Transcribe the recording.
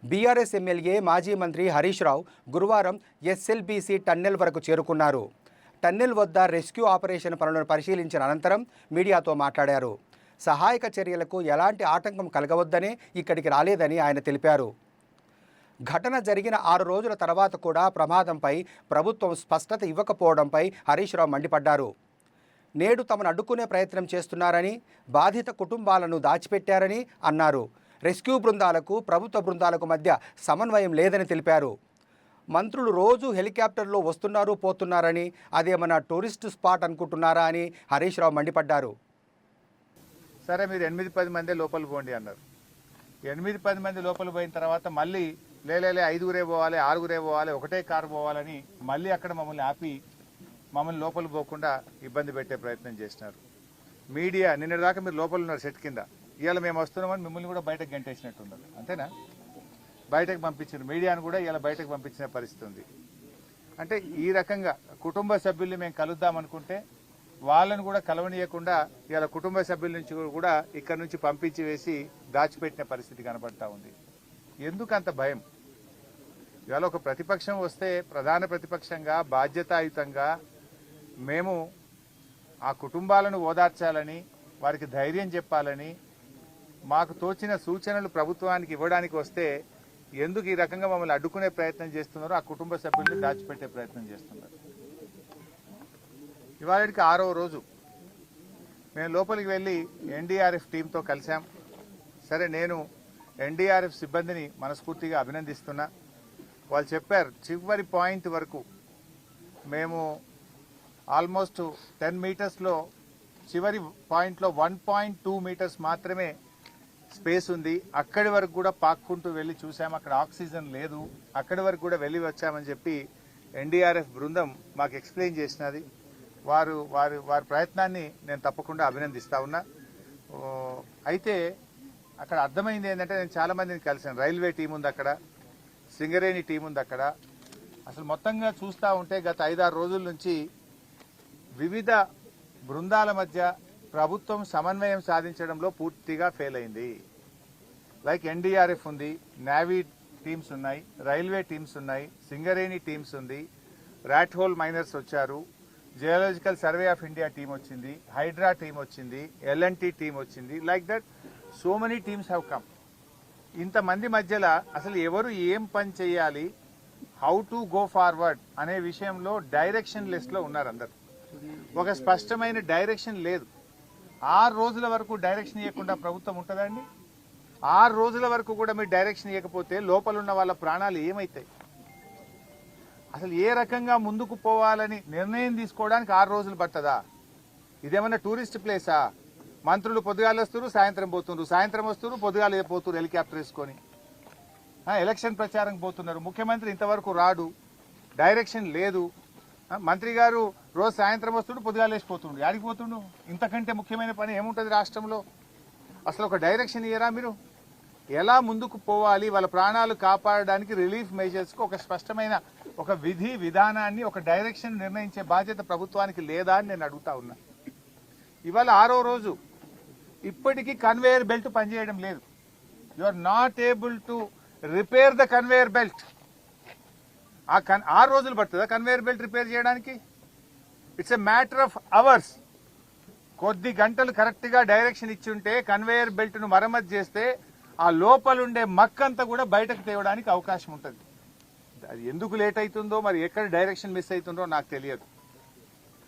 BRS MLA మాజీ మంత్రి హరీష్ రావు గురువారం ఎస్ఎల్బీసీ టన్నెల్ వరకు చేరుకున్నారు. టన్నెల్ వద్ద రెస్క్యూ ఆపరేషన్ పనులను పరిశీలించిన అనంతరం మీడియాతో మాట్లాడారు. సహాయక చర్యలకు ఎలాంటి ఆటంకం కలగవద్దని ఇక్కడికి రాలేదని ఆయన తెలిపారు. ఘటన జరిగిన 6 రోజుల తర్వాత కూడా ప్రమాదంపై ప్రభుత్వం స్పష్టత ఇవ్వకపోవడంపై హరీష్ రావు మండిపడ్డారు. నేడు తమను అడ్డుకునే ప్రయత్నం చేస్తున్నారని, బాధిత కుటుంబాలను దాచిపెట్టారని అన్నారు. రెస్క్యూ బృందాలకు ప్రభుత్వ బృందాలకు మధ్య సమన్వయం లేదని తెలిపారు. మంత్రులు రోజు హెలికాప్టర్లో వస్తున్నారు పోతున్నారని, అదేమన్నా టూరిస్ట్ స్పాట్ అనుకుంటున్నారా అని హరీష్ రావు మండిపడ్డారు. సరే, మీరు 8-10 మంది లోపల పోండి అన్నారు. 8-10 మంది లోపల పోయిన తర్వాత మళ్ళీ లేలే 5గురే పోవాలి, 6గురే పోవాలి, ఒకటే కారు పోవాలని మళ్ళీ అక్కడ మమ్మల్ని ఆపి మమ్మల్ని లోపల పోకుండా ఇబ్బంది పెట్టే ప్రయత్నం చేసినారు. మీడియా నిన్నటిదాకా మీరు లోపల ఉన్నారు సెట్ కింద, ఇవాళ మేము వస్తున్నామని మిమ్మల్ని కూడా బయటకు గంటేసినట్టున్నారు. అంతేనా? బయటకు పంపించారు మీడియాను కూడా, ఇలా బయటకు పంపించిన పరిస్థితి ఉంది. అంటే ఈ రకంగా కుటుంబ సభ్యుల్ని మేము కలుద్దామనుకుంటే వాళ్ళను కూడా కలవనీయకుండా ఇలా కుటుంబ సభ్యుల నుంచి కూడా ఇక్కడ నుంచి పంపించి వేసి దాచిపెట్టిన పరిస్థితి కనబడతా ఉంది. ఎందుకు అంత భయం? ఇవాళ ఒక ప్రతిపక్షం వస్తే ప్రధాన ప్రతిపక్షంగా బాధ్యతాయుతంగా మేము ఆ కుటుంబాలను ఓదార్చాలని, వారికి ధైర్యం చెప్పాలని, మాకు తోచిన సూచనలు ప్రభుత్వానికి ఇవ్వడానికి వస్తే ఎందుకు ఈ రకంగా మమ్మల్ని అడ్డుకునే ప్రయత్నం చేస్తున్నారో ఆ కుటుంబ సభ్యుల్ని దాచిపెట్టే ప్రయత్నం చేస్తున్నారు. ఇవాళకి 6వ రోజు మేము లోపలికి వెళ్ళి ఎన్డీఆర్ఎఫ్ టీంతో కలిసాం. సరే, నేను ఎన్డీఆర్ఎఫ్ సిబ్బందిని మనస్ఫూర్తిగా అభినందిస్తున్నా. వాళ్ళు చెప్పారు చివరి పాయింట్ వరకు మేము ఆల్మోస్ట్ 10 మీటర్స్లో చివరి పాయింట్లో 1.2 మీటర్స్ మాత్రమే స్పేస్ ఉంది. అక్కడి వరకు కూడా పాక్కుంటూ వెళ్ళి చూసాము, అక్కడ ఆక్సిజన్ లేదు, అక్కడి వరకు కూడా వెళ్ళి వచ్చామని చెప్పి ఎన్డీఆర్ఎఫ్ బృందం మాకు ఎక్స్ప్లెయిన్ చేసినది. వారి ప్రయత్నాన్ని నేను తప్పకుండా అభినందిస్తా ఉన్నా. అయితే అక్కడ అర్థమైంది ఏంటంటే, నేను చాలా మందిని కలిసాను. రైల్వే టీం ఉంది అక్కడ, సింగరేణి టీం ఉంది అక్కడ. అసలు మొత్తంగా చూస్తూ ఉంటే గత 5-6 రోజుల నుంచి వివిధ బృందాల మధ్య ప్రభుత్వం సమన్వయం సాధించడంలో పూర్తిగా ఫెయిల్ అయింది. లైక్ ఎన్డీఆర్ఎఫ్ ఉంది, నేవీ టీమ్స్ ఉన్నాయి, రైల్వే టీమ్స్ ఉన్నాయి, సింగరేణి టీమ్స్ ఉంది, ర్యాట్ హోల్ మైనర్స్ వచ్చారు, geological survey of India team వచ్చింది, హైడ్రా టీం వచ్చింది, ఎల్ఎన్టీ టీం వచ్చింది. Like that so many teams have come. ఇంతమంది మధ్యలో అసలు ఎవరు ఏం పని చేయాలి, హౌ టు గో ఫార్వర్డ్ అనే విషయంలో డైరెక్షన్ లెస్ లో ఉన్నారు అందరు. ఒక స్పష్టమైన డైరెక్షన్ లేదు. 6 రోజుల వరకు డైరెక్షన్ ఇవ్వకుండా ప్రభుత్వం ఉంటుందండి? 6 రోజుల వరకు కూడా మీరు డైరెక్షన్ ఇవ్వకపోతే లోపల ఉన్న వాళ్ళ ప్రాణాలు ఏమవుతాయి? అసలు ఏ రకంగా ముందుకు పోవాలని నిర్ణయం తీసుకోవడానికి 6 రోజులు పట్టదా? ఇదేమన్నా టూరిస్ట్ ప్లేసా? మంత్రులు పొద్దుగాలు వస్తారు, సాయంత్రం పోతున్నారు, సాయంత్రం వస్తారు, పొద్దుగాలు పోతున్నారు హెలికాప్టర్ వేసుకొని. ఎలక్షన్ ప్రచారం పోతున్నారు. ముఖ్యమంత్రి ఇంతవరకు రాడు, డైరెక్షన్ లేదు. మంత్రి గారు రోజు సాయంత్రం వస్తుడు, పొద్దుగాలు వేసిపోతుండు. యాడికి పోతుండు? ఇంతకంటే ముఖ్యమైన పని ఏముంటుంది రాష్ట్రంలో? అసలు ఒక డైరెక్షన్ ఇయ్యరా మీరు? ఎలా ముందుకు పోవాలి, వాళ్ళ ప్రాణాలు కాపాడడానికి రిలీఫ్ మెజర్స్కి ఒక స్పష్టమైన ఒక విధి విధానాన్ని, ఒక డైరెక్షన్ నిర్ణయించే బాధ్యత ప్రభుత్వానికి లేదా అని నేను అడుగుతా ఉన్నా. ఇవాళ 6వ రోజు ఇప్పటికీ కన్వేయర్ బెల్ట్ పనిచేయడం లేదు. You are not able to repair the conveyor belt. 6 రోజులు పడుతుందా కన్వేయర్ బెల్ట్ రిపేర్ చేయడానికి? It's a matter of hours. కొద్ది గంటలు కరెక్ట్గా డైరెక్షన్ ఇచ్చి ఉంటే కన్వేయర్ బెల్ట్ను మరమ్మతు చేస్తే ఆ లోపలుండే మక్కంతా కూడా బయటకు తేవడానికి అవకాశం ఉంటుంది. అది ఎందుకు లేట్ అవుతుందో, మరి ఎక్కడ డైరెక్షన్ మిస్ అవుతుందో నాకు తెలియదు.